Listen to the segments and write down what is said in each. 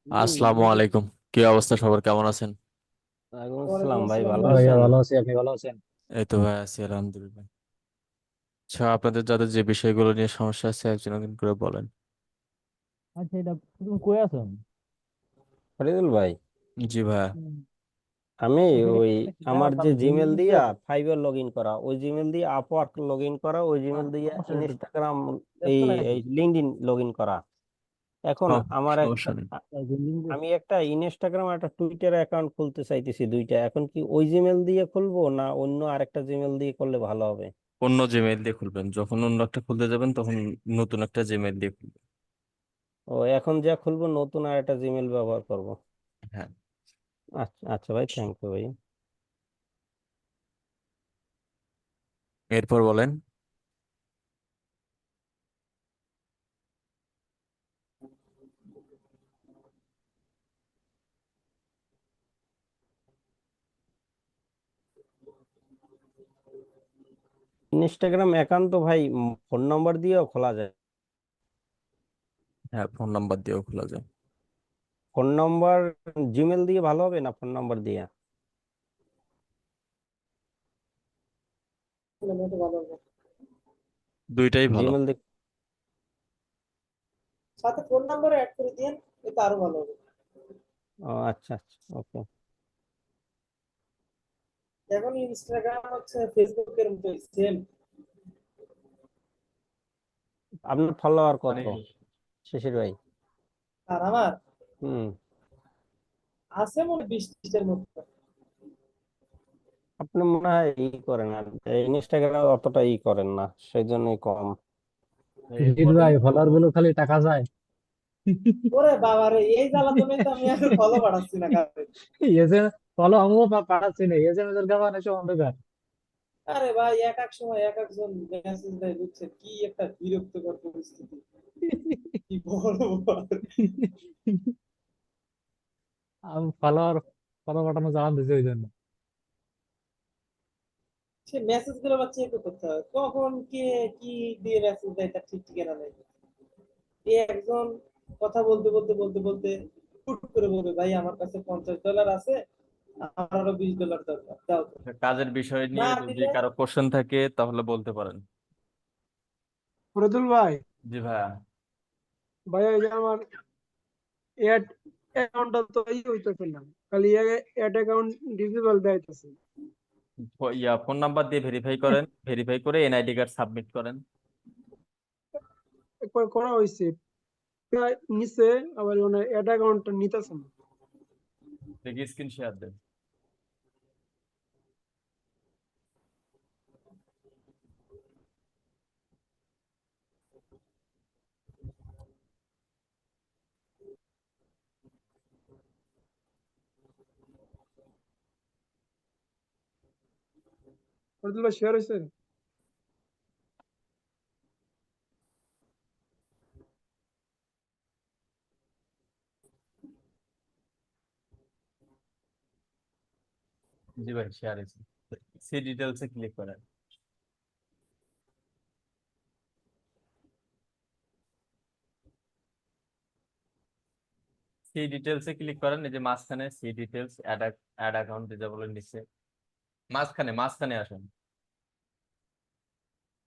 আসসালামু আলাইকুম। কি অবস্থা, সবার কেমন আছেন? ওয়ালাইকুম ওয়ালাইকুম আসসালাম, ভাই আসসালাম ভালো ভাই। ভাইয়া আছেন? ভালো আছি, আপনি ভালো আছেন? এই তো ভাই, আছি আলহামদুলিল্লাহ। আচ্ছা, আপনাদের যাদের যে বিষয়গুলো নিয়ে সমস্যা আছে একজন একজন করে বলেন। আচ্ছা, এটা তুমি কই আছেন? ফরিদুল ভাই, জি ভাই। হুম। আমি এখানে ওই একটা কি জানো আমার তো, যে আমি জিমেল জিনিস যে দিয়া ফাইবার লগ ইন করা, ওই জিমেল দিয়ে আপওয়ার্ক লগ ইন করা, ওই জিমেল দিয়ে সমস্যা একটু ইনস্টাগ্রাম, ব্যস্ত এই নাকি? এই লিঙ্কডইন লগ ইন করা। এখন আমার একটা সমস্যা নেই। আমি একটা ইনস্টাগ্রাম আর একটা টুইটার অ্যাকাউন্ট খুলতে চাইতেছি, দুইটা। এখন কি ওই জিমেল দিয়ে খুলবো না অন্য আরেকটা জিমেল দিয়ে করলে ভালো হবে? অন্য জিমেইল দিয়ে খুলবেন, যখন অন্য একটা খুলতে যাবেন তখন নতুন একটা জিমেইল দিয়ে খুলবেন। ও, এখন যা খুলবো নতুন আর একটা জিমেল ব্যবহার করব। হ্যাঁ। আচ্ছা আচ্ছা ভাই, থ্যাংক ইউ ভাই। এরপর বলেন। ইনস্টাগ্রাম অ্যাকাউন্ট তো ভাই ফোন নম্বর দিয়েও খোলা যায়। হ্যাঁ, ফোন নাম্বার দিয়েও খোলা যায়। ফোন নম্বর জিমেল দিয়ে ভালো হবে না ফোন নম্বর দিয়ে? ভালো হবে। দুইটাই ভালো। জিমেল দিয়ে। সাথে ফোন নাম্বার অ্যাড করে দিন, এটা আরো ভালো হবে। ও আচ্ছা আচ্ছা, ওকে। এখন ইনস্টাগ্রাম হচ্ছে ফেসবুকের মতো সেম। আপনার ফলোয়ার কত, মানে শিশির ভাই? আর আমার হুম। আছে মনে 20-30-এর মতো। আপনি মনে হয় করেন আর ইনস্টাগ্রাম অতটা করেন না, সেই জন্যই কম। জিৎ এরপরে ভাই, ফলোয়ার গুলো খালি টাকা যায়। ওরে বাবা রে, এই জ্বালাতনে তো আমি আর ফলো বাড়াচ্ছি না কাউকে। এসে ফলো আমিও পাঠাচ্ছি না, এসে মেসের কাছে এসে অন্ধকার। আরে ভাই, এক এক সময় এক একজন মেসেজ দেয়, বুঝছে কি একটা বিরক্তকর পরিস্থিতি, কি বলবো আর। আমি ফলো পাঠানো চালান দিছি ওই জন্য। সে মেসেজ গুলো বা চেক করতে হয়, কখন কে কি দিয়ে মেসেজ দেয় তার ঠিক ঠিকানা নেই। এই একজন কথা বলতে বলতে বলতে বলতে হুট করে বলবে, ভাই আমার কাছে $50 আছে, আমার আরো $20 দরকার, দাও তো। কাজের বিষয় না নিয়ে যদি দিলে কারো কোশ্চেন থাকে তাহলে বলতে পারেন। ফরিদুল ভাই, জি ভাইয়া। ভাই এই যে আমার অ্যাড অ্যাকাউন্টটা তো হইতেছে না, খালি অ্যাড অ্যাকাউন্ট ডিসেবল দেখাইতেছে। ফোন নাম্বার দিয়ে ভেরিফাই করেন, ভেরিফাই করে এনআইডি কার্ড সাবমিট করেন। একবার করা হয়েছে, প্রায় নিচে, আবার মানে অ্যাড অ্যাকাউন্টটা নিতেছে না। দেখি, স্ক্রিন শেয়ার দেন। ফরিদুল ভাই, শেয়ার হয়েছে? জি ভাই, শেয়ার হয়েছে। সি ডিটেলসে ক্লিক করেন। সি ডিটেলসে ক্লিক করেন, এই যে মাঝখানে see details, add add account যেটা বলে নিচে, মাঝখানে মাঝখানে আসেন।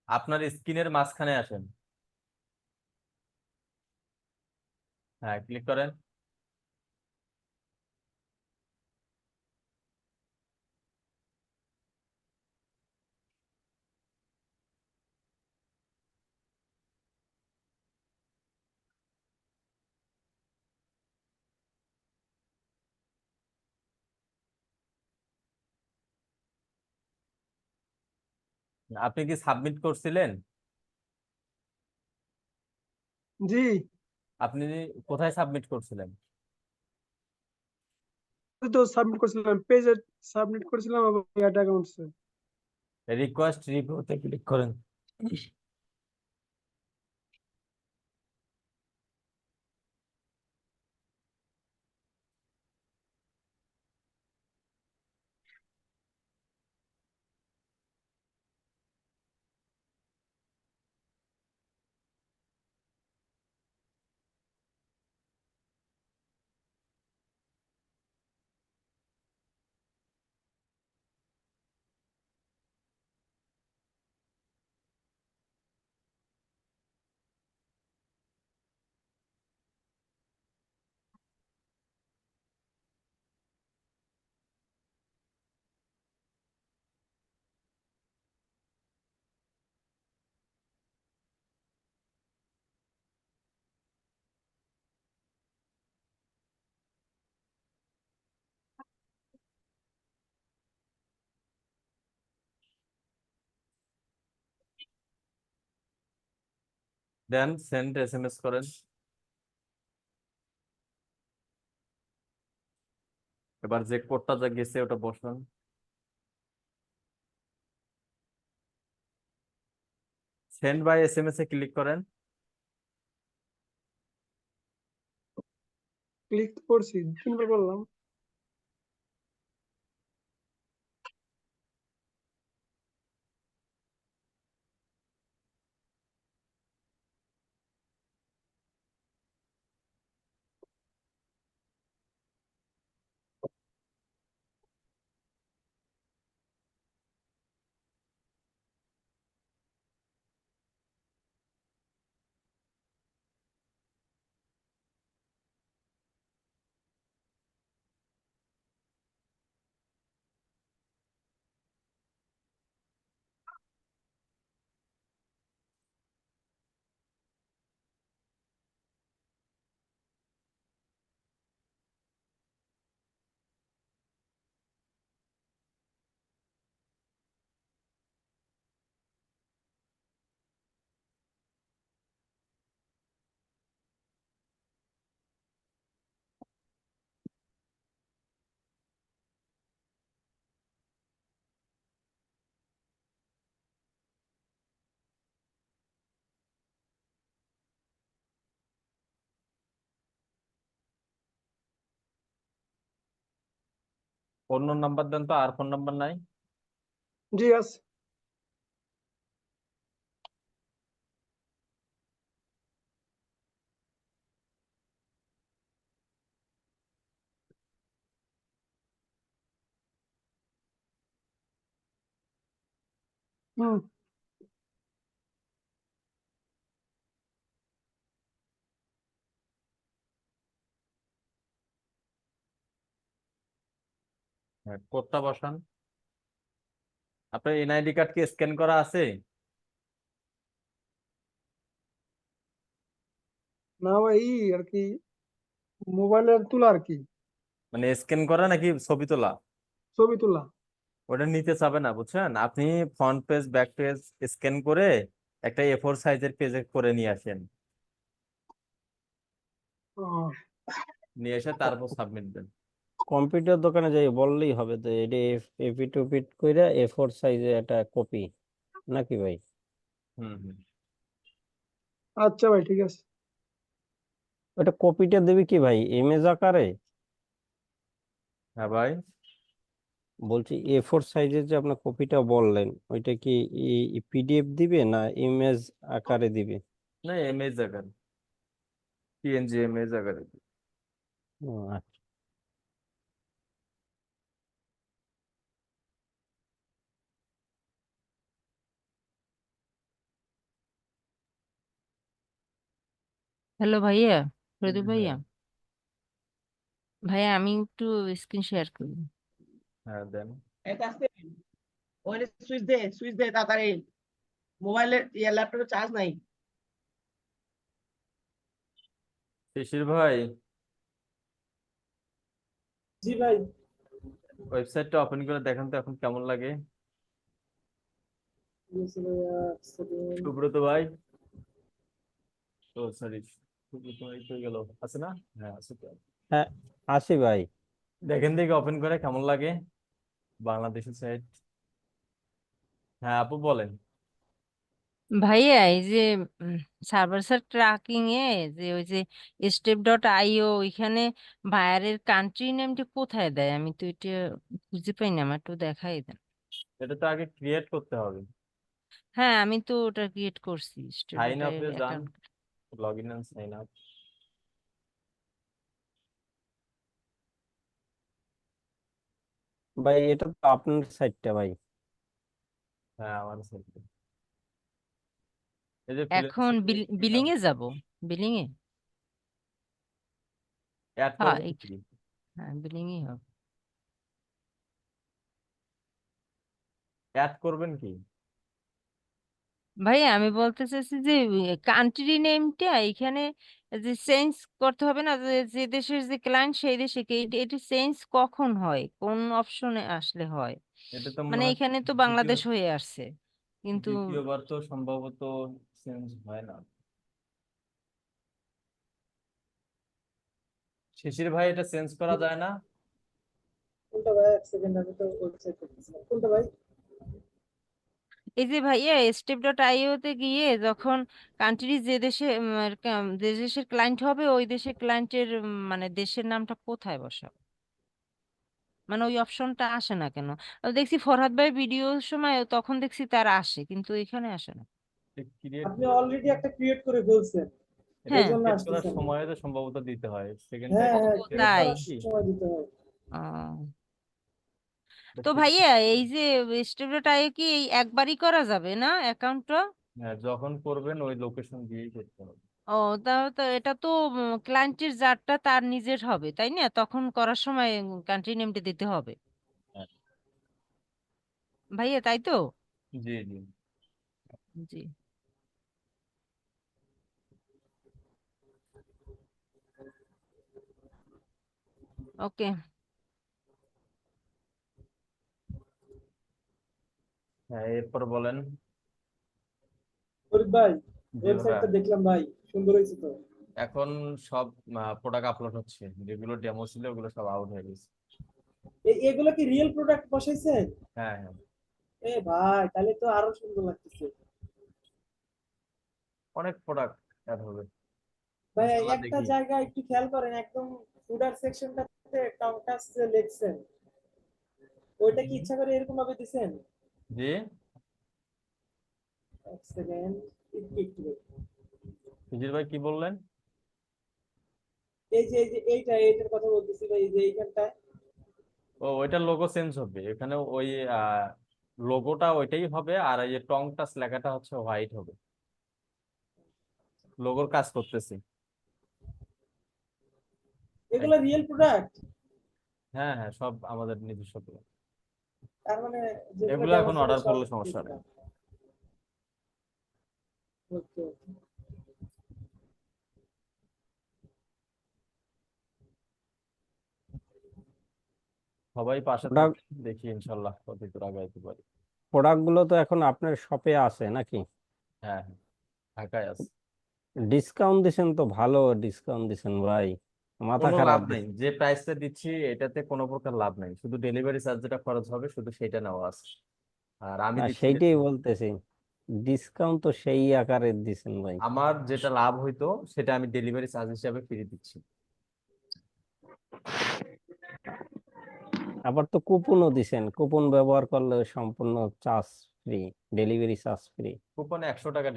আপনার স্ক্রিনের মাঝখানে আসেন। হ্যাঁ, ক্লিক করেন। আপনি কি সাবমিট করছিলেন? জি, আপনি কোথায় সাবমিট করছিলেন? ওই তো সাবমিট করছিলাম, পেজে সাবমিট করছিলাম, আবার অ্যাড অ্যাকাউন্টসে। রিকোয়েস্ট রিভিউতে ক্লিক করেন। দেন সেন্ড এসএমএস করেন। এবার যে কোডটা যা গেছে ওটা বসান। সেন্ড বাই এসএমএস এ ক্লিক করেন। ক্লিক করছি, 3 বার করলাম। অন্য নাম্বার দেন তো, আর ফোন নাম্বার নাই? জি আছে। হুম। হ্যাঁ, কোডটা বসান। আপনার এনআইডি কার্ড কি স্ক্যান করা আছে? না ভাই, আর কি মোবাইলের তোলা আর কি, মানে স্ক্যান করা নাকি ছবি তোলা? ছবি তোলা। ওটা নিতে চাবে না, বুঝছেন? আপনি front page back page scan করে একটা A4 সাইজের পেজে করে নিয়ে আসেন। ও, নিয়ে এসে তারপর সাবমিট দেন। কম্পিউটার দোকানে যাই বললেই হবে তো, এটা এপিট ওপিট কইরা A4 সাইজে একটা কপি, নাকি ভাই? হুম হুম। আচ্ছা ভাই, ঠিক আছে। ওটা কপিটা দেবে কি ভাই, ইমেজ আকারে? হ্যাঁ ভাই। বলছি A4 সাইজের যে আপনার কপিটা বললেন, ওইটা কি পিডিএফ দিবে না ইমেজ আকারে দিবে? না, ইমেজ আকার, পিএনজি ইমেজ আকার। ও, আচ্ছা। হ্যালো ভাইয়া, প্রদীপ ভাইয়া। হ্যাঁ ভাইয়া আমি একটু স্ক্রিন শেয়ার করি। হ্যাঁ দেন। এটা আছে, ওই সুইচ দে তাড়াতাড়ি, মোবাইলের ল্যাপটপে চার্জ নাই। শিশির ভাই, জি ভাই। ওয়েবসাইটটা ওপেন করে দেখেন তো এখন কেমন লাগে। বুঝছি ভাইয়া, এক second। সুব্রত ভাই, ও সরি, সুব্রত ভাই কই গেল? আছে না? হ্যাঁ আছে তো। হ্যাঁ, আসি ভাই। দেখেন দেখে ওপেন করে কেমন লাগে বাংলাদেশের সাইট। হ্যাঁ আপু বলেন। ভাইয়া এই যে সার্ভার সাইড ট্র্যাকিং এ যে ওই যে step.io ওইখানে বায়ারের কান্ট্রি নেমটা কোথায় দেয়? আমি তো এটা খুঁজে পাই না, আমার একটু দেখাই দেন। এটা তো আগে ক্রিয়েট করতে হবে। হ্যাঁ আমি তো ওটা ক্রিয়েট করছি, সাইন স্টুডিওটা আপে যান, account. Log in and sign up. ভাই এটা তো আপনার সাইটটা ভাই। হ্যাঁ আমার সাইট। এই যে এখন বিলিং এ যাব, বিলিং এ। অ্যাড হ্যাঁ করবেন কি? হ্যাঁ বিলিং ই হবে। অ্যাড করবেন কি? ভাইয়া আমি বলতে চাচ্ছি যে কান্ট্রি নেমটা এখানে যে চেঞ্জ করতে হবে না, যে যে দেশের যে ক্লায়েন্ট সেই দেশে এটি চেঞ্জ কখন হয়, কোন অপশনে আসলে হয়? এটা তো মনে মানে হয় এখানে তো দ্বিতীয় বাংলাদেশ হয়ে আসছে কিন্তু। দ্বিতীয়বার তো সম্ভবত চেঞ্জ হয় না। শিশির ভাই এটা চেঞ্জ করা যায় না? কোনটা ভাই? এক সেকেন্ড, আমি তো ওয়েবসাইট করতেছিলাম। কোনটা ভাই? এই যে ভাইয়া step.io তে গিয়ে যখন কান্ট্রি যে দেশে যে দেশের ক্লায়েন্ট হবে ওই দেশের ক্লায়েন্টের মানে দেশের নামটা কোথায় বসাবো, মানে ওই অপশনটা আসে না কেন? আমি দেখছি ফরহাদ ভাই ভিডিওর সময় তখন দেখছি তার আসে, কিন্তু এখানে আসে না। ক্রিয়েট আপনি অলরেডি একটা ক্রিয়েট করে ফেলছেন, এটা এই হ্যাঁ। জন্য ক্রিয়েট করার আসতেছে না। সময় তো সম্ভবত দিতে হয়, সেকেন্ড হ্যাঁ টাইম হ্যাঁ, ও ক্রিয়েট তাই। করার সময় দিতে হয়। ও, তো ভাইয়া এই যে step.io কি এই একবারই করা যাবে না অ্যাকাউন্টটা? হ্যাঁ, যখন করবেন ওই লোকেশন দিয়েই করতে হবে। ও, তাহলে তো এটা তো ক্লায়েন্টের যারটা তার নিজের হবে তাই না, তখন করার সময় কান্ট্রি নেমটা দিতে হবে হ্যাঁ, ভাইয়া, তাই তো? জি জি। জি। ওকে। হ্যাঁ, এরপর বলেন। ফরিদ ভাই, জি ভাইয়া, ওয়েবসাইটটা দেখলাম ভাই, সুন্দর হয়েছে তো। এখন সব প্রোডাক্ট আপলোড হচ্ছে, যেগুলো ডেমো ছিল ওগুলো সব আউট হয়ে গেছে। এগুলো কি রিয়েল প্রোডাক্ট বসাইছেন? হ্যাঁ হ্যাঁ, এ ভাই, তাহলে তো আরো সুন্দর লাগতেছে। অনেক প্রোডাক্ট অ্যাড হবে ভাই ইনশাল্লাহ, একটা দেখি। জায়গা একটু খেয়াল করেন, একদম ফুডার সেকশনটাতে কাউন্টাস যে লিখছেন, ওইটা কি ইচ্ছা করে এরকম ভাবে দিছেন? জি। এক সেকেন্ড, একটু একটু wait। সুজিত ভাই কি বললেন? এই যে এইটার কথা বলতেছি ভাই, এই যে এইখানটা। ও, ওইটার লোগো চেঞ্জ হবে, এখানে ওই লোগোটা ওইটাই হবে, আর এই যে টংটাস লেখাটা হচ্ছে হোয়াইট হবে। লোগোর কাজ করতেছি। এগুলো রিয়েল প্রোডাক্ট? হ্যাঁ হ্যাঁ, সব আমাদের নিজস্ব product। তার মানে যেগুলো এগুলো ডেমো এখন ছিল অর্ডার সব করলে সমস্যা নেই। ওকে। সবাই পাশে প্রোডাক্ট থাকবে, দেখি ইনশাল্লাহ কত দূর আগাইতে পারি। প্রোডাক্ট গুলো তো এখন আপনার শপে আছে নাকি? হ্যাঁ হ্যাঁ, ঢাকায় আছে। ডিসকাউন্ট দিছেন তো, ভালো ডিসকাউন্ট দিছেন ভাই, মাথা কোনো খারাপ লাভ নাই, দিছেন। যে প্রাইসটা দিচ্ছি এটাতে কোনো প্রকার লাভ নাই, শুধু ডেলিভারি চার্জ যেটা খরচ হবে শুধু সেটা নেওয়া আছে। আর আমি না, দিচ্ছি সেইটাই বলতেছি, ডিসকাউন্ট তো সেই আকারে দিছেন ভাই। আমার যেটা লাভ হইতো সেটা আমি ডেলিভারি চার্জ হিসাবে ফিরে দিচ্ছি। আবার তো কুপনও দিছেন, কুপন ব্যবহার করলে সম্পূর্ণ charge free, delivery charge free. কুপনে 100 টাকা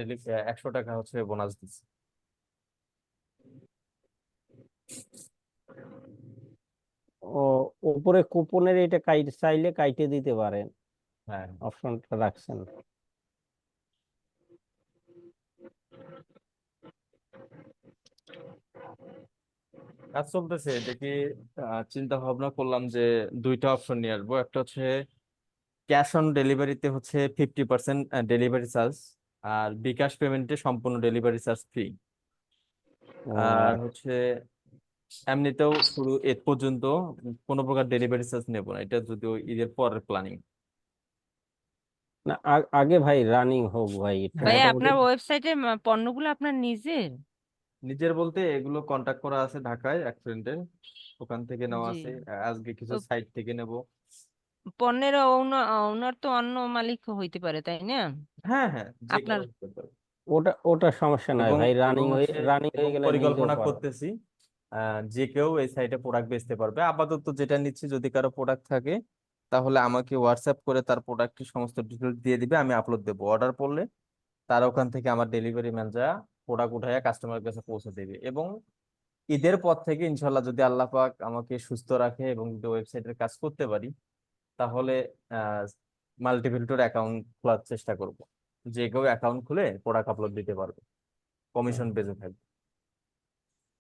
100 টাকা হচ্ছে বোনাস দিচ্ছি। ও, উপরে কুপনের এটা চাইলে কাইটে দিতে পারেন, হ্যাঁ, অপশনটা রাখছেন। কাজ চলতেছে দেখি। চিন্তা ভাবনা করলাম যে দুইটা অপশন নিয়ে আসবো, একটা হচ্ছে ক্যাশ অন ডেলিভারিতে হচ্ছে 50% ডেলিভারি চার্জ, আর বিকাশ পেমেন্টে সম্পূর্ণ ডেলিভারি চার্জ ফ্রি। ও আর আচ্ছা। হচ্ছে এমনিতেও শুরু ঈদ পর্যন্ত কোনো প্রকার ডেলিভারি চার্জ নেবো না, এটা যদিও ঈদের পরের প্ল্যানিং। না, আগে ভাই রানিং হোক ভাই, একটু ভাইয়া মোটামুটি আপনার ওয়েবসাইটে পণ্যগুলো আপনার নিজের? নিজের বলতে এগুলো কন্টাক্ট করা আছে ঢাকায় এক ফ্রেন্ডের, ওখান থেকে নেওয়া জি। আছে। আজকে কিছু ও, সাইট থেকে নেব। পণ্যের ওনার তো অন্য মালিক হইতে পারে তাই না? হ্যাঁ হ্যাঁ, যে আপনার। কারো হতে পারে। ওটা সমস্যা নাই এবং ভাই, এবং হচ্ছে রানিং হয়ে এবং গেলে নিলেও পরিকল্পনা পারবে। করতেছি যে কেউ এই সাইটে প্রোডাক্ট বেচতে পারবে। আপাতত যেটা নিচ্ছি, যদি কারো প্রোডাক্ট থাকে তাহলে আমাকে হোয়াটসঅ্যাপ করে তার প্রোডাক্টের সমস্ত ডিটেলস দিয়ে দিবে, আমি আপলোড দেবো। অর্ডার পড়লে তার ওখান থেকে আমার ডেলিভারি ম্যান যা প্রোডাক্ট উঠাইয়া কাস্টমারের কাছে পৌঁছে দেবে। এবং ঈদের পর থেকে ইনশাল্লাহ যদি আল্লাহ পাক আমাকে সুস্থ রাখে এবং যদি ওয়েবসাইটের কাজ করতে পারি, তাহলে মাল্টিভিল্টুর অ্যাকাউন্ট খোলার চেষ্টা করব। যে কেউ অ্যাকাউন্ট খুলে প্রোডাক্ট আপলোড দিতে পারবে, কমিশন বেঁচে থাকবে।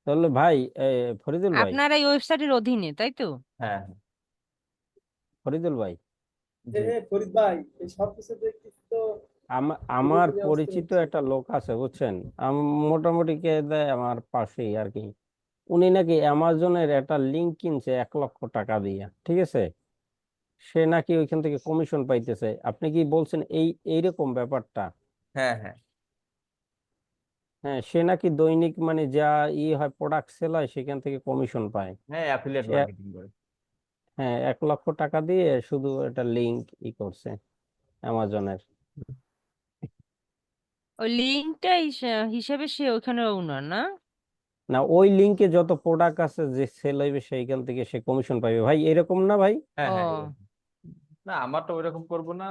তাহলে ভাই, ফরিদুল ভাই, আপনার এই ওয়েবসাইটের অধীনে তাই তো? হ্যাঁ ফরিদুল ভাই, জি। ফরিদ ভাই, এই সব কিছু দেখতেছি তো ধীরে আমার ধীরে অস্থির পরিচিত হচ্ছে। একটা লোক আছে বুঝছেন, মোটামুটি কে দেয় আমার পাশেই আর কি। উনি নাকি অ্যামাজনের একটা লিঙ্ক কিনছে 1 লক্ষ টাকা দিয়ে, ঠিক আছে? সে নাকি ওইখান থেকে কমিশন পাইতেছে। আপনি কি বলছেন এইরকম ব্যাপারটা? হ্যাঁ হ্যাঁ, হ্যাঁ, সে নাকি দৈনিক মানে যা হয় প্রোডাক্ট সেল হয় সেখান থেকে কমিশন পায়। হ্যাঁ, অ্যাফিলিয়েট সে মার্কেটিং করে। হ্যাঁ 1 লক্ষ টাকা দিয়ে শুধু এটা লিঙ্ক করছে অ্যামাজনের। ওই লিঙ্কটা হিসেবে সে ওখানে ওনার না? না, ওই লিঙ্কে যত প্রোডাক্ট আছে যে সেল হইবে সেইখান থেকে সে কমিশন পাইবে ভাই, এরকম না ভাই? হ্যাঁ, হ্যাঁ, ও, এরকম। না, আমারটা ওইরকম করবো না।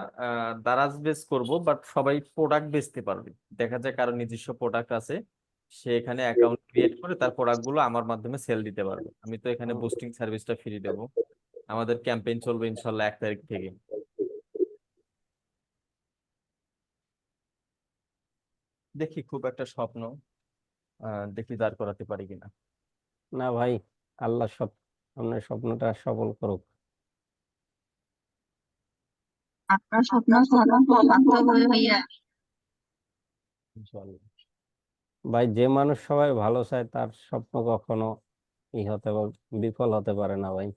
দারাজ বেস করব, বাট সবাই প্রোডাক্ট বেচতে পারবে। দেখা যায় কারো নিজস্ব প্রোডাক্ট আছে, সে এখানে অ্যাকাউন্ট ক্রিয়েট করে তার প্রোডাক্ট গুলো আমার মাধ্যমে সেল দিতে পারবে। আমি তো এখানে বুস্টিং সার্ভিসটা ফ্রি দেবো। আমাদের ক্যাম্পেইন চলবে ইনশাল্লাহ 1 তারিখ থেকে। দেখি, খুব একটা স্বপ্ন, দেখি দাঁড় করাতে পারি কিনা। না ভাই, আল্লাহ সব আপনার স্বপ্নটা সফল করুক। আপনার স্বপ্ন সাধন বাস্তব হবে ভাইয়া। ইনশাল্লাহ। ভাই, যে মানুষ সবাই ভালো চায় তার স্বপ্ন কখনো বিফল হতে পারে না ভাই।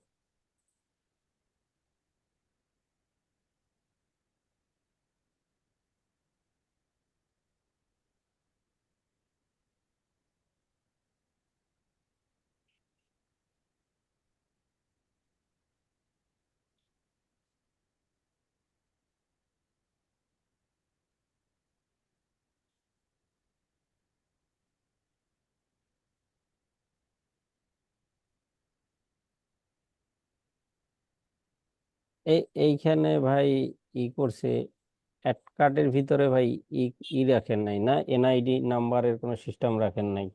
এইখানে ভাই করছে অ্যাড কার্ডের ভিতরে ভাই ই রাখেন নাই না, এনআইডি নাম্বারের কোনো সিস্টেম রাখেন নাই।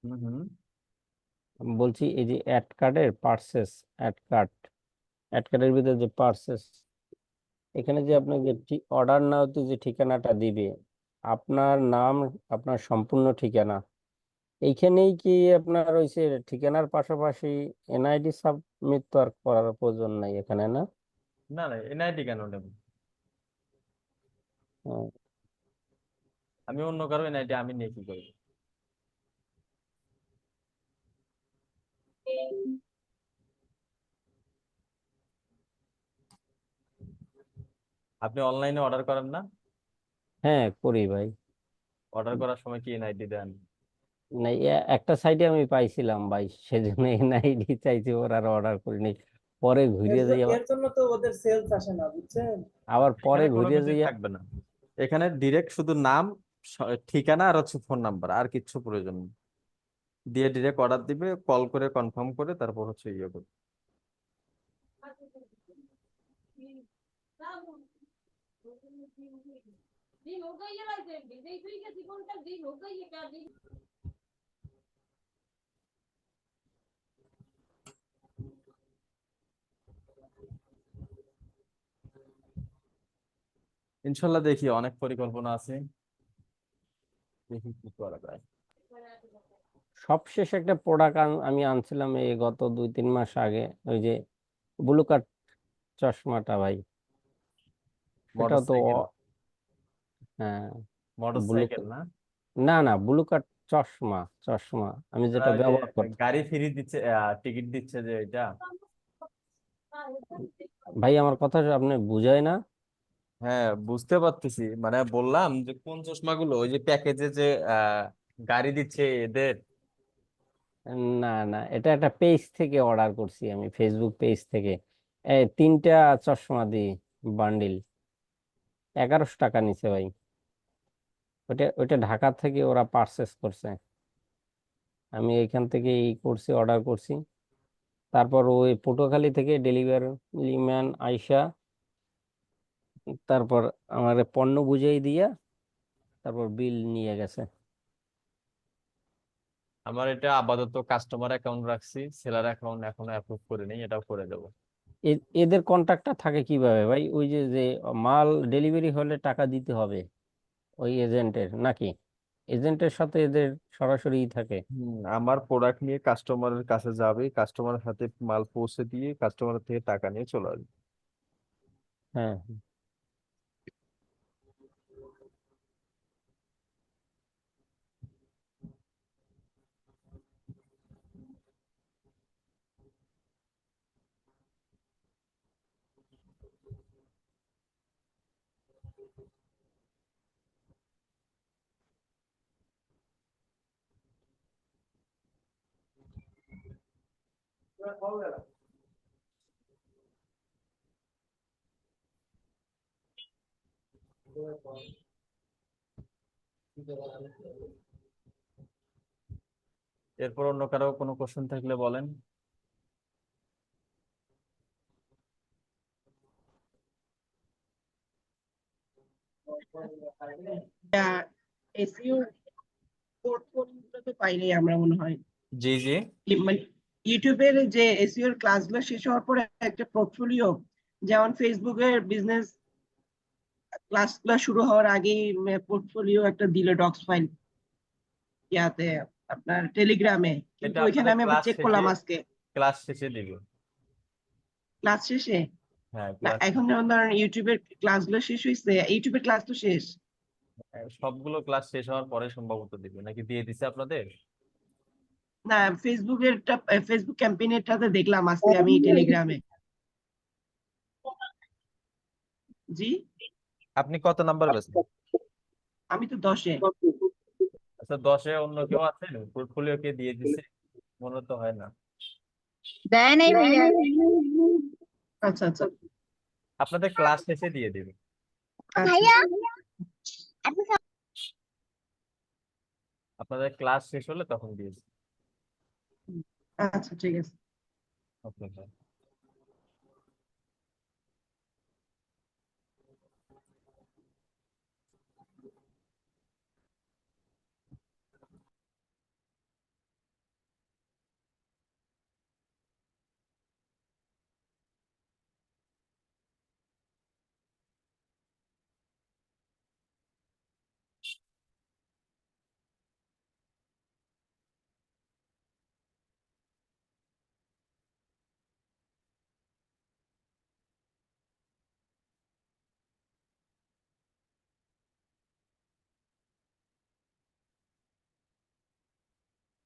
হুম, হুম। বলছি এই যে অ্যাড কার্ডের ভিতরে যে পার্সেস, এখানে যে আপনাকে অর্ডার না হতে যে ঠিকানাটা দিবে, আপনার নাম, আপনার সম্পূর্ণ ঠিকানা, এইখানেই কি আপনার হইছে ঠিকানার পাশাপাশি এনআইডি সাবমিট তো আর করার প্রয়োজন নাই এখানে না? না, না, এনআইডি কেন নেব? ও, আমি অন্য কারো এনআইডি আমি নিয়ে কি করবো? আপনি অনলাইনে অর্ডার করেন না? হ্যাঁ করি ভাই। অর্ডার করার সময় কি এনআইডি দেন? না, একটা সাইডে আমি পাইছিলাম ভাই, সেজন্য এনআইডি চাইছি, ওর আর অর্ডার করিনি। পরে ঘুরিয়ে যাই আবার, এর জন্য তো ওদের সেলস আসে না, বুঝছেন? পরে এখানে কোনো ঘুরিয়ে কিছুই যাইয়া। থাকবে না। এখানে ডিরেক্ট শুধু নাম, ঠিকানা আর হচ্ছে ফোন নাম্বার, আর কিচ্ছু প্রয়োজন নেই। দিয়ে ডিরেক্ট অর্ডার দিবে, কল করে কনফার্ম করে তারপর হচ্ছে ইয়ে করবে। ইনশাল্লাহ দেখি, অনেক পরিকল্পনা আছে, দেখি কি করা যায়। সবশেষ একটা প্রোডাক্ট আমি আনছিলাম এই গত 2-3 মাস আগে, ওই যে ব্লু কাট চশমাটা ভাই, মোটর সেটাও তো সাইকেল। হ্যাঁ মোটর ব্লু, সাইকেল না? না না, ব্লু কাট চশমা, আমি যেটা ওই যে ব্যবহার করি। গাড়ি ফ্রি দিচ্ছে, টিকিট দিচ্ছে যে এটা। ভাই আমার কথা আপনি বুঝায় না? হ্যাঁ, বুঝতে পারতেছি, মানে বললাম যে কোন চশমাগুলো ওই যে প্যাকেজে যে আহ গাড়ি দিচ্ছে এদের। না না, এটা একটা পেজ থেকে অর্ডার করছি আমি, ফেসবুক পেজ থেকে। 3টা চশমা দিই বান্ডিল, 1100 টাকা নিছে ভাই। ওইটা ঢাকা থেকে ওরা পারচেস করছে, আমি এইখান থেকে করছি, অর্ডার করছি। তারপর ওই পটুয়াখালী থেকে ডেলিভারি ম্যান আইসা তারপর আমার পণ্য বুঝাই দিয়া তারপর বিল নিয়ে গেছে। আমার এটা আপাতত কাস্টমার অ্যাকাউন্ট রাখছি, সেলার অ্যাকাউন্ট এখনো অ্যাপ্রুভ করে নেই, এটাও করে দেবো। এদের কন্ট্যাক্টটা থাকে কিভাবে ভাই? ওই যে যে মাল ডেলিভারি হলে টাকা দিতে হবে ওই এজেন্টের নাকি? এজেন্টের সাথে এদের সরাসরি থাকে? আমার প্রোডাক্ট নিয়ে কাস্টমারের কাছে যাবে, কাস্টমারের হাতে মাল পৌঁছে দিয়ে কাস্টমার থেকে টাকা নিয়ে চলে আসবে। হ্যাঁ। এরপর অন্য কারো কোনো কোশ্চেন থাকলে বলেন। এসইও পোর্টফোলিওটা তো পাইনি আমরা মনে হয়। জি জি, মানে ইউটিউবের যে এসইও এর ক্লাসগুলো শেষ হওয়ার পরে একটা পোর্টফোলিও, যেমন ফেসবুকের বিজনেস ক্লাসগুলো শুরু হওয়ার আগেই পোর্টফোলিও একটা দিল ডক্স ফাইল ইয়াতে আপনার টেলিগ্রামে, কিন্তু এটা ওইখানে আপনাদের আমি আবার চেক করলাম আজকে ক্লাস শেষে দিবে। ক্লাস শেষে। হ্যাঁ, না, ক্লাস এখন যেমন ধরেন ইউটিউবের ক্লাসগুলো শেষ হয়েছে, ইউটিউবের ক্লাস তো শেষ। সবগুলো ক্লাস শেষ হওয়ার পরে সম্ভবত দিবে, নাকি দিয়ে দিছে আপনাদের? না, ফেসবুক ক্যাম্পেইনেরটাতে দেখলাম আজকে আমি টেলিগ্রামে। জি, আপনি কত নাম্বার পেয়েছেন? আমি তো 10-এ। আচ্ছা, 10-এ অন্য কেউ আছে? পোর্টফোলিও কে দিয়ে দিছে? মনে তো হয় না। দেয় নাই ভাইয়া। আচ্ছা আচ্ছা আপনাদের ক্লাস শেষে দিয়ে দিবে। আচ্ছা আপনাদের ক্লাস শেষ হলে তখন দিয়ে দিবে। আচ্ছা, ঠিক আছে। ওকে।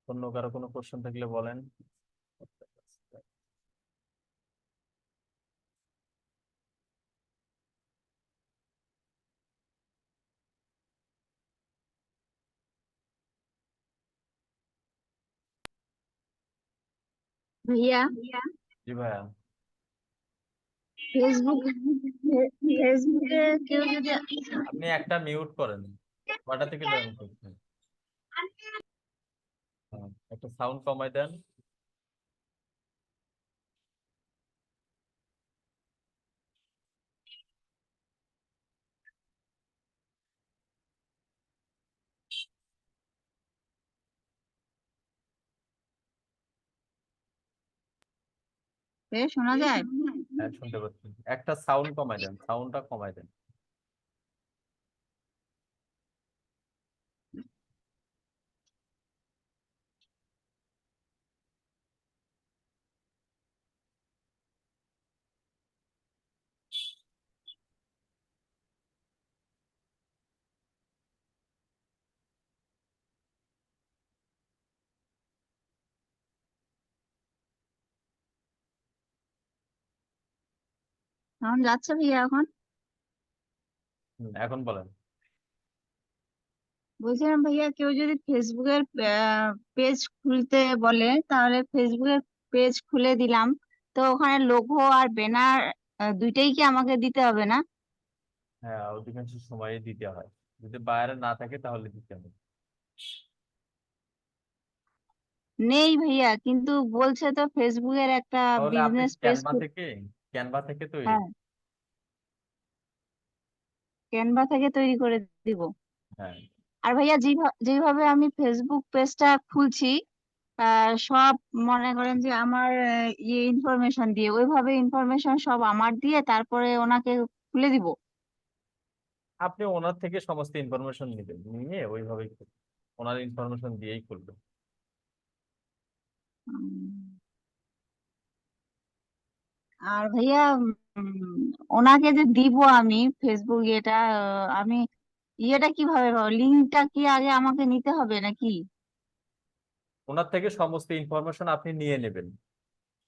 অন্য কারো কোনো কোশ্চেন থাকলে বলেন। ভাইয়া জি ভাইয়া। ফেসবুক ফেসবুকে কেউ যদি আপনি একটা মিউট করেন। কয়টা থেকে জয়েন করছেন? হ্যাঁ, একটা সাউন্ড কমাই দেন। শোনা যায়? হ্যাঁ, শুনতে পাচ্ছি। একটা সাউন্ড কমাই দেন, সাউন্ডটা কমাই দেন। এখন যাচ্ছে ভাইয়া এখন? এখন বলেন। বলছিলাম ভাইয়া কেউ যদি ফেসবুকের পেজ খুলতে বলে তাহলে ফেসবুকের পেজ খুলে দিলাম, তো ওখানে লোগো আর ব্যানার দুইটাই কি আমাকে দিতে হবে না? হ্যাঁ, অধিকাংশ সময় দিতে হয়। যদি বাইরে না থাকে তাহলে দিতে হবে। নেই ভাইয়া, কিন্তু বলছে তো ফেসবুকের একটা তাহলে আপনি বিজনেস পেজ। ক্যানভা থেকে তৈরি। হ্যাঁ, ক্যানভা থেকে তৈরি করে দিব। হ্যাঁ, আর ভাইয়া যেভাবে আমি ফেসবুক পেজটা খুলছি সব মনে করেন যে আমার ইয়ে ইনফরমেশন দিয়ে, ওইভাবে ইনফরমেশন সব আমার দিয়ে তারপরে ওনাকে খুলে দিব। আপনি ওনার থেকে সমস্ত ইনফরমেশন নেবেন, নিয়ে ওইভাবেই করবেন। ওনার ইনফরমেশন দিয়েই করবেন। উম, আর ভাইয়া ওনাকে যে দিব আমি ফেসবুক এটা আমি ইয়েটা কিভাবে পাবো? লিঙ্কটা কি আগে আমাকে নিতে হবে নাকি? ওনার থেকে সমস্ত ইনফরমেশন আপনি নিয়ে নেবেন,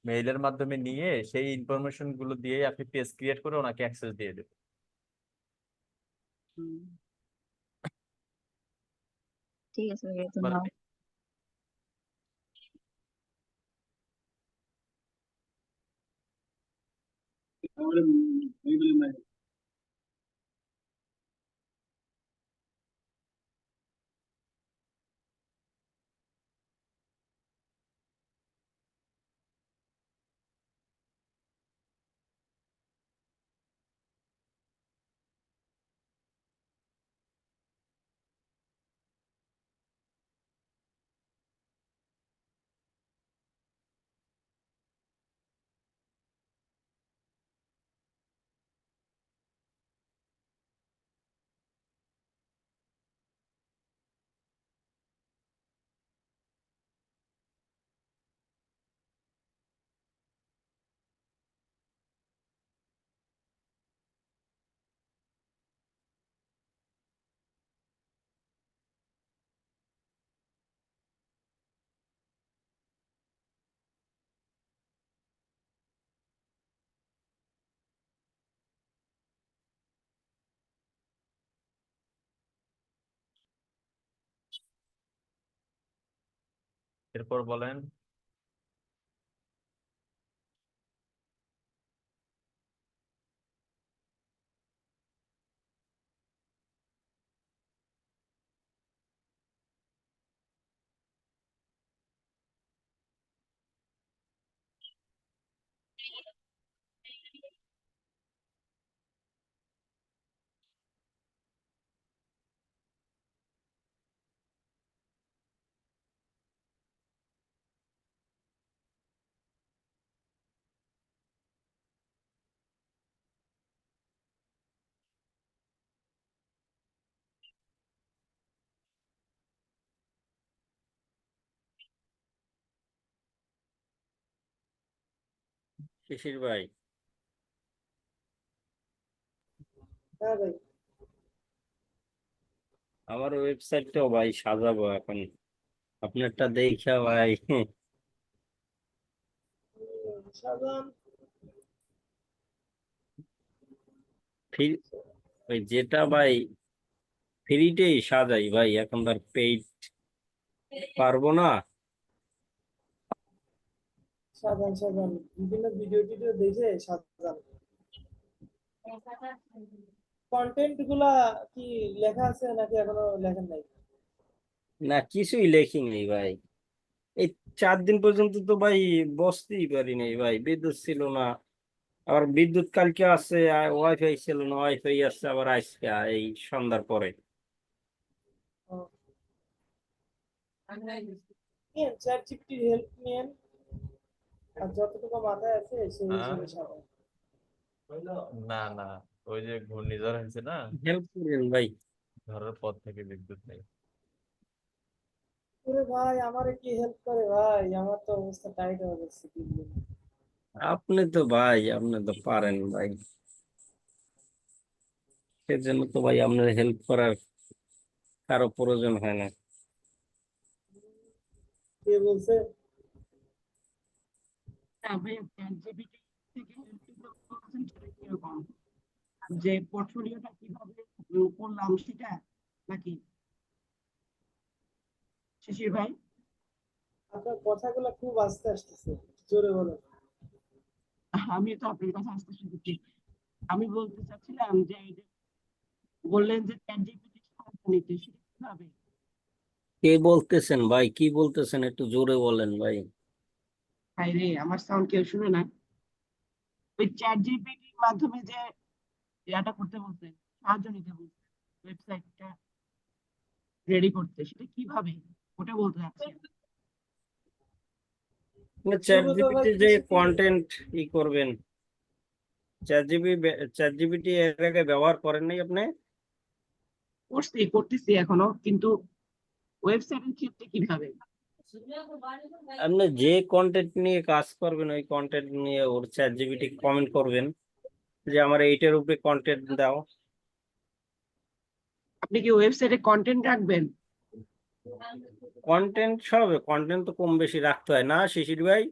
মেইলের মাধ্যমে নিয়ে সেই ইনফরমেশন গুলো দিয়ে আপনি পেজ ক্রিয়েট করে ওনাকে অ্যাক্সেস দিয়ে দেবেন। হুম, ঠিক আছে ভাইয়া, এবার ধন্যবাদ। এরপর বলেন। শিশির ভাই, হ্যাঁ ভাই, আমার ওয়েবসাইটটাও ভাই সাজাবো এখন, আপনারটা দেখা ভাই। সাজান। ফ্রি, ওই যেটা ভাই ফ্রিতেই সাজাই ভাই, এখন তার পেইড পারবো না। সাজান সাজান, বিভিন্ন ভিডিও টিডিও দেখে সাজান। কন্টেন্ট গুলা কি লেখা আছে নাকি এখনো লেখেন নাই? না, কিছুই লেখি নেই ভাই, এই 4 দিন পর্যন্ত তো ভাই বসতেই পারি নাই ভাই, বিদ্যুৎ ছিল না, আবার বিদ্যুৎ কালকে আছে, ওয়াইফাই ছিল না, ওয়াইফাই আসছে আবার আজকে এই সন্ধ্যার পরে। ও, নিয়েন চ্যাট জিপিটির হেল্প নিয়েন, আর যতটুকু মাথায় আছে সেই হ্যাঁ, হিসেবে সাজান। না না, ওই যে ঘূর্ণিঝড় হয়েছে না, হেল্প করেন ভাই। ঝড়ের পর থেকে বিদ্যুৎ নেই। ওরে ভাই, আমারে কি হেল্প করে ভাই, আমার তো অবস্থা টাইট হয়ে যাচ্ছে দিন দিন। আপনি তো পারেন ভাই, সেজন্য তো ভাই আপনার হেল্প করার কারো প্রয়োজন হয় না। কে বলছে? ভাই ChatGPT থেকে help নিতে বলছেন, সেটা কিরকম? যে পোর্টফোলিওটা কিভাবে করলাম সেটা নাকি শিশির ভাই? আপনার কথাগুলো খুব আস্তে আসতেছে, জোরে বলেন। আমি তো আপনার কথা আসতে শুনছি। আমি বলতে চাচ্ছিলাম যে এই যে বললেন যে ChatGPT সাহায্য নিতে, সেটা কিভাবে? কে বলতেছেন ভাই, কি বলতেছেন, একটু জোরে বলেন ভাই। হাই রে, আমার সাউন্ড কেউ শুনে না। ওই ChatGPT মাধ্যমে যে ইয়াটা করতে বলছেন, সাহায্য নিতে বলছেন, ওয়েবসাইটটা রেডি করতে, সেটা কিভাবে, ওটা বলতে চাচ্ছি। চ্যাট শুরু তো ভাই জিপিটি যে কিছু কি, কন্টেন্ট ই করবেন, চ্যাট জিপিটি এর আগে ব্যবহার করেন নাই আপনি? করতেছি এখনো, কিন্তু ওয়েবসাইটের ক্ষেত্রে কিভাবে? আপনি যে কন্টেন্ট নিয়ে কাজ করবেন, ওই কন্টেন্ট নিয়ে ওর চ্যাট জিপিটি কমেন্ট করবেন যে আমার এইটার উপরে কন্টেন্ট দাও। আপনি কি ওয়েবসাইটে কন্টেন্ট রাখবেন? কন্টেন্ট সব কন্টেন্ট তো কম বেশি রাখতে হয় না শিশির ভাই?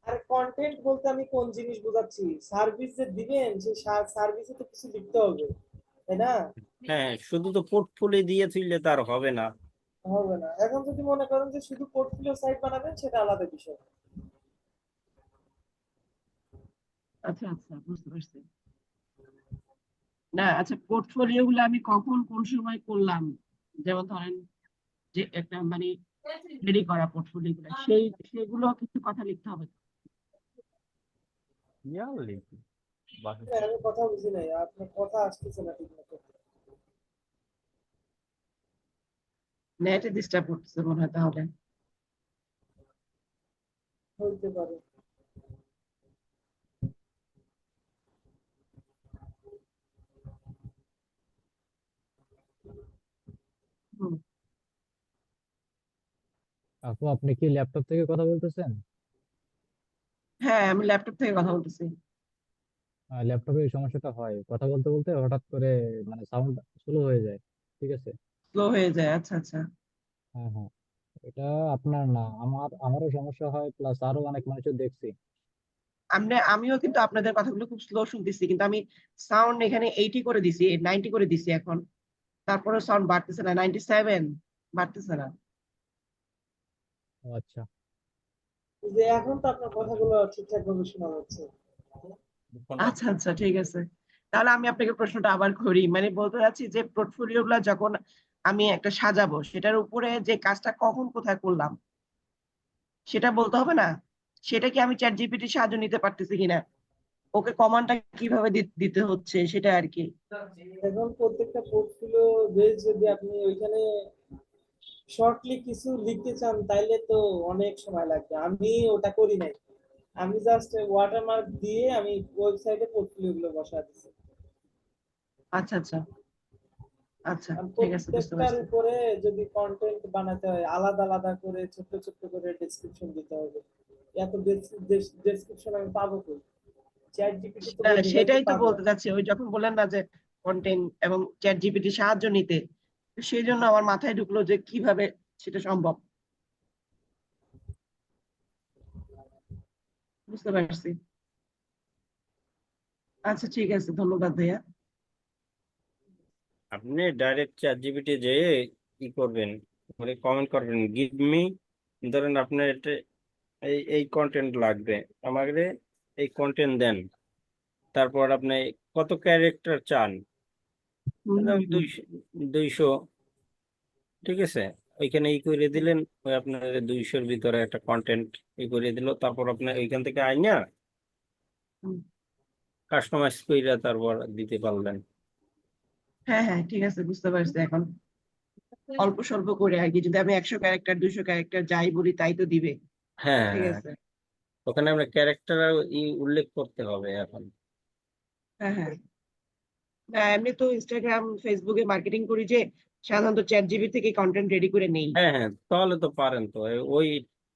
আর কন্টেন্ট বলতে আমি কোন জিনিস বোঝাচ্ছি? সার্ভিস যে দিবেন সেই সার্ভিসে তো কিছু লিখতে হবে, তাই না? হ্যাঁ, শুধু তো পোর্টফোলিও দিয়ে তুললে তার হবে না। হবে না। এখন যদি মনে করেন যে শুধু পোর্টফোলিও সাইট বানাবেন, সেটা আলাদা বিষয়। আচ্ছা আচ্ছা, বুঝতে পারছি। না আচ্ছা, পোর্টফোলিও গুলো আমি কখন কোন সময় করলাম, যেমন ধরেন যে একটা মানে রেডি করা পোর্টফোলিও গুলো, সেগুলো কিছু কথা লিখতে হবে। ইয়ারলি বাকি না, আমি কথা বুঝি নাই, আপনার কথা আসতেছে না ঠিক মতো। নেটে ডিস্টার্ব করতেছে মনে হয় তাহলে। হইতে পারে। হুম, আপু আপনি কি ল্যাপটপ থেকে কথা বলতেছেন? হ্যাঁ আমি ল্যাপটপ থেকে কথা বলতেছি। ল্যাপটপে এই সমস্যাটা হয়, কথা বলতে বলতে হঠাৎ করে মানে সাউন্ড স্লো হয়ে যায়। ঠিক আছে। স্লো হয়ে যায়, আচ্ছা আচ্ছা। হ্যাঁ হ্যাঁ, এটা আপনার না, আমারও সমস্যা হয়, প্লাস আরো অনেক মানুষের দেখছি। আমিও কিন্তু আপনাদের কথাগুলো খুব স্লো শুনতেছি, কিন্তু আমি সাউন্ড এখানে 80 করে দিছি, 90 করে দিছি এখন, তারপরে সাউন্ড বাড়তেছে না, 97 বাড়তেছে না। ও আচ্ছা। যে এখন তো আপনার কথাগুলো ঠিকঠাক ভাবে শোনা যাচ্ছে। আচ্ছা আচ্ছা, ঠিক আছে। তাহলে আমি আপনাকে প্রশ্নটা আবার করি, মানে বলতে চাচ্ছি যে পোর্টফোলিও গুলা যখন আমি একটা সাজাবো, সেটার উপরে যে কাজটা কখন কোথায় করলাম সেটা বলতে হবে না? সেটা কি আমি চ্যাট জিপিটির সাহায্য নিতে পারতেছি কিনা, ওকে কমান্ডটা কিভাবে দিতে হচ্ছে সেটা আর কি। এখন প্রত্যেকটা পোর্টফোলিও বেস যদি আপনি ওইখানে শর্টলি কিছু লিখতে চান তাইলে তো অনেক সময় লাগবে, আমি ওটা করি নাই। আমি জাস্ট ওয়াটারমার্ক দিয়ে আমি ওয়েবসাইটে পোর্টফোলিও গুলো বসা দিচ্ছি। আচ্ছা আচ্ছা আচ্ছা, আর ঠিক আছে, বুঝতে প্রত্যেকটার পারছি। উপরে যদি কন্টেন্ট বানাতে হয় আলাদা আলাদা করে ছোট্ট ছোট্ট করে ডেসক্রিপশন দিতে হবে। এত ডেসক্রিপশন আমি পাবো কই? চ্যাট জিপিটি তো না, বলে দিবে যে সেটাই তো পাবো। বলতে চাচ্ছি, ওই যখন বললেন না যে কন্টেন্ট এবং চ্যাট জিপিটির সাহায্য নিতে, তো সেই জন্য আমার মাথায় ঢুকলো যে কিভাবে সেটা সম্ভব। বুঝতে পারছি। আচ্ছা ঠিক আছে, ধন্যবাদ ভাইয়া। আপনি ডাইরেক্ট চ্যাট জিপিটি যেয়ে ই করবেন, মানে কমেন্ট করবেন, গিভ মি, ধরেন আপনার এটা এই কন্টেন্ট লাগবে, আমাকে এই কন্টেন্ট দেন। তারপর আপনি কত ক্যারেক্টার চান, হুম হুম হুম। 200, ঠিক আছে, ওইখানে ই করে দিলেন, ওই আপনার 200-র ভিতরে একটা কন্টেন্ট ই করে দিল, তারপর আপনি ওইখান থেকে আইনা হুম। কাস্টমাইজ করে তারপর দিতে পারলেন। হ্যাঁ হ্যাঁ, ঠিক আছে, বুঝতে পারছি এখন। অল্প স্বল্প করে আর কি, যদি আমি 100 ক্যারেক্টার 200 ক্যারেক্টার যাই বলি তাই তো দিবে। ঠিক হ্যাঁ, আছে। ওখানে আমরা ক্যারেক্টার ই উল্লেখ করতে হবে এখন। হ্যাঁ হ্যাঁ। না, এমনি তো ইনস্টাগ্রাম ফেসবুকে মার্কেটিং করি যে, সাধারণত চ্যাট জিবি থেকে কন্টেন্ট রেডি করে নেই। হ্যাঁ হ্যাঁ, তাহলে তো পারেন তো,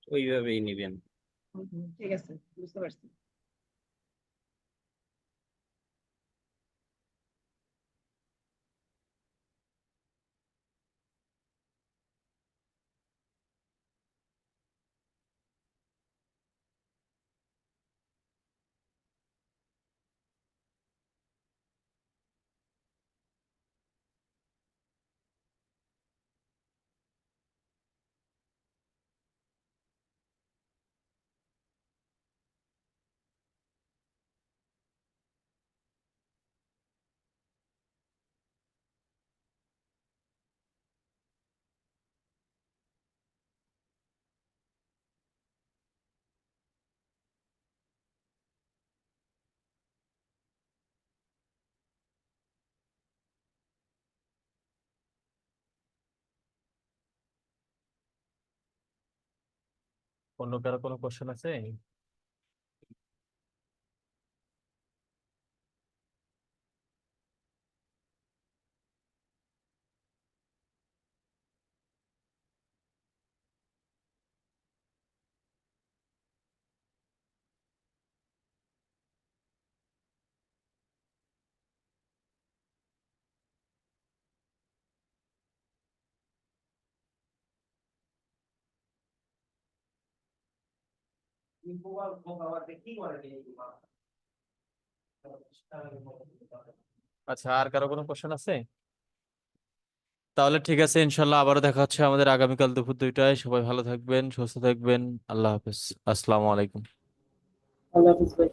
ওইভাবেই নিবেন। ঠিক আছে, বুঝতে পারছি। অন্য কারো কোনো কোশ্চেন আছে? আচ্ছা, আর কারো কোনো কোশ্চেন আছে? তাহলে ঠিক আছে, ইনশাল্লাহ আবারও দেখা হচ্ছে আমাদের আগামীকাল দুপুর 2টায়। সবাই ভালো থাকবেন, সুস্থ থাকবেন। আল্লাহ হাফেজ। আসসালামু আলাইকুম। আল্লাহ হাফিজ ভাই।